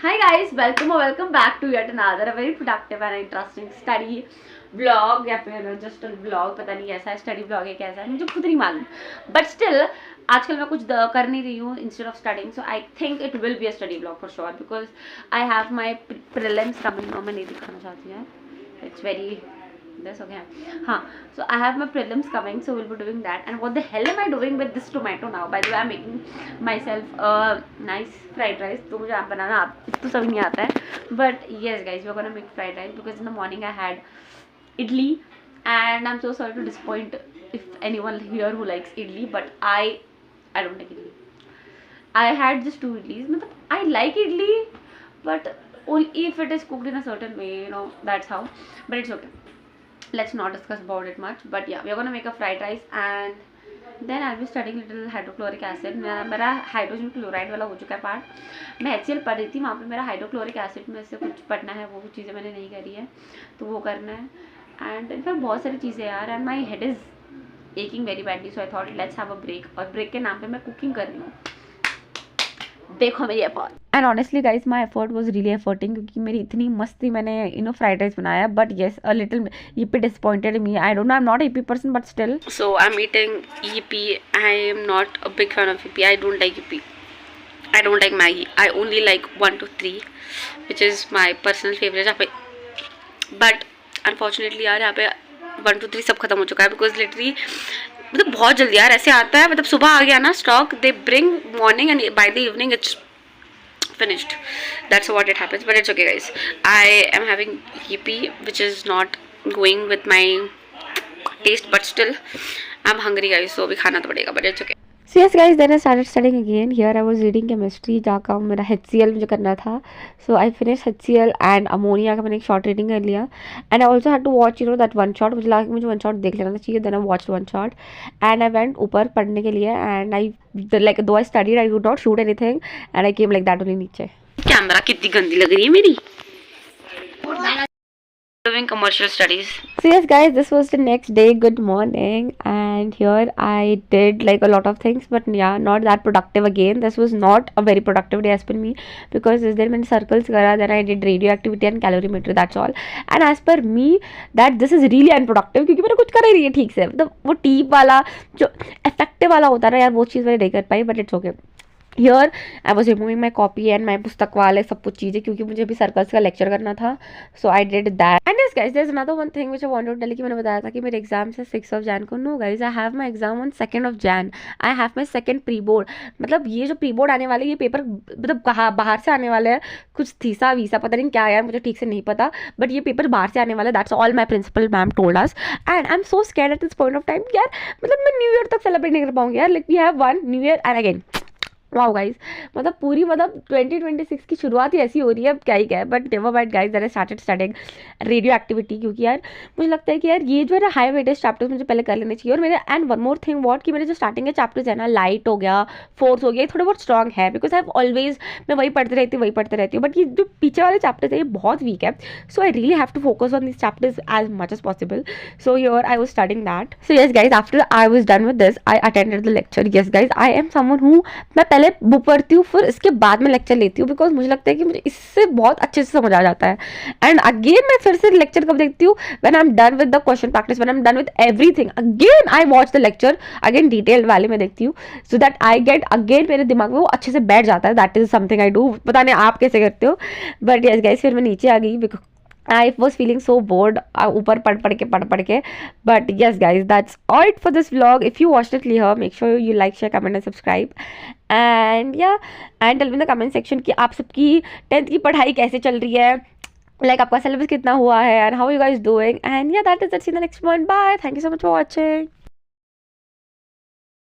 Hi guys, welcome or welcome back to yet another very productive and interesting study vlog या फिर just a vlog. पता नहीं कैसा है study vlog है कैसा है मुझे खुद नहीं मालूम, but still आजकल मैं कुछ कर नहीं रही हूँ instead of studying, so I think it will be a study vlog for sure because I have my prelims coming. मैं नहीं दिखाना चाहती हूँ, it's very this okay हाँ, so I have my prelims coming, so we'll be doing that. And what the hell am I doing with this tomato now? By the way, I'm making myself a nice fried rice. तो मुझे आप बनाना आप तो सभी नहीं आता है, but yes guys, we're gonna make fried rice because in the morning I had idli and I'm so sorry to disappoint if anyone here who likes idli, but I don't like idli. I had just 2 idlis. I like idli, but only if it is cooked in a certain way, you know, that's how, but it's okay. Let's not discuss about it much, but yeah, we are gonna make a fried rice and then I'll be studying little hydrochloric acid. मेरा hydrogen chloride वाला हो चुका है part. मैं HCl पढ़ रही थी, वहाँ पे मेरा हाइड्रोक्लोरिक एसिड में से कुछ पढ़ना है, वो चीज़ें मैंने नहीं करी है तो वो करना है. एंड इनफैक्ट बहुत सारी चीज़ें यार, and my head is aching very badly, so I thought let's have a break. और ब्रेक के नाम पे मैं कुकिंग कर रही हूँ. देखो मेरी effort. And honestly guys my effort was really efforting क्योंकि मेरी इतनी मस्ती मैंने फ्राइड राइस बनाया. But yes a little EP disappointed me. I don't know, I am not EP person but still. So I am eating EP. I am not a big fan of EP. I don't like EP. I don't like Maggi. I only like 1 to 3 which is my personal favourite यहाँ पे. But unfortunately यार यहाँ पे 1 to 3 सब खत्म हो चुका है बिकॉज लिटरली मतलब बहुत जल्दी यार ऐसे आता है. मतलब सुबह आ गया ना stock, they bring morning and by the evening it's finished. That's what it happens, but it's okay guys. I am having yippee which is not going with my taste, but still I'm hungry guys, so अभी खाना तो पड़ेगा, but it's okay. So yes guys, then I started studying again. Here I was reading chemistry जाकर मेरा HCl मुझे करना था, so I finished HCl and ammonia का मैंने एक short reading कर लिया. And I also had to watch that one shot. मुझे लगा कि मुझे one shot देख लेना चाहिए. Then I watched one shot and I went ऊपर पढ़ने के लिए and I like though I studied I could not shoot anything and I came like that only नीचे. कैमरा कितनी गंदी लग रही है मेरी. Doing commercial studies. So yes guys, this was the next day. Good morning. And here I did like a lot of things, but yeah, not that productive again. This was not a very productive day as per me because this day मैंने circles करा, then I did radioactivity and calorimetry, that's all. And as per me that this is really unproductive क्योंकि मैंने कुछ करा ही नहीं है ठीक से. मतलब वो टीप वाला जो effective वाला होता है ना यार, वो चीज़ मैंने नहीं कर पाई, but it's okay. Here I was removing my copy and my पुस्तक वाले सब कुछ चीज़ें क्योंकि मुझे भी सर्कल्स का लेक्चर करना था. So I did that. And yes guys, there is another one thing which I wanted to tell कि मैंने बताया था कि मेरे एग्जाम्स है 6 of Jan को. No guys, I have my exam on 2nd of Jan. I have my second pre board. मतलब ये जो प्री बोर्ड आने वाले ये पेपर मतलब कहाँ बाहर से आने वाले हैं, कुछ थीसा वीसा पता नहीं क्या यार, मुझे ठीक से नहीं पता, बट ये पेपर बाहर से आने वाला है. That's all my principal ma'am told us and I am so scared at this point of time. यार मतलब मैं न्यू ईयर तक सेलिब्रेट नहीं कर पाऊंगी यार. Like we have one new year and again wow guys. मतलब पूरी मतलब 2026 की शुरुआत ही ऐसी हो रही है, अब क्या ही क्या है. But never mind guys, that I started studying radio activity क्योंकि यार मुझे लगता है कि यार ये जो है ना हाई वेटेज चैप्टर्स मुझे पहले कर लेने चाहिए. और मेरे and one more thing what कि मेरे जो स्टार्टिंग के चैप्टर्स है ना, लाइट हो गया, फोर्स हो गया, ये थोड़े बहुत स्ट्रॉन्ग है बिकॉज आई हैव ऑलवेज मैं वही पढ़ती रहती हूँ. बट ये जो पीछे वाले चैप्टर्स है ये बहुत वीक है, so I really have to focus on this chapters as much as possible. So your I was studying that. So yes guys, after I was done with this I attended the lecture. Yes guys, I am someone हूँ मैं पहले book पढ़ती हूँ फिर इसके बाद में lecture लेती हूँ बिकॉज मुझे लगता है कि मुझे इससे बहुत अच्छे से समझ आ जाता है. एंड अगेन मैं फिर से लेक्चर कब देखती हूँ, when I am done with the question practice, when I am done with everything, again I watch the lecture again detailed वाले में देखती हूँ so that I get again मेरे दिमाग में वो अच्छे से बैठ जाता है. That is something I do. पता नहीं आप कैसे करते हो, बट यस गाइस फिर मैं नीचे आ गई because I was feeling so bored ऊपर पढ़ के. But yes guys, that's all it for this vlog. If you watched it here, make sure you like, share, comment and subscribe. And yeah, and tell me in the comment section कि आप सबकी 10th की पढ़ाई कैसे चल रही है, like आपका सिलेबस कितना हुआ है and how you guys doing. And yeah, that is it. See you in the next one. Bye. Thank you so much for watching.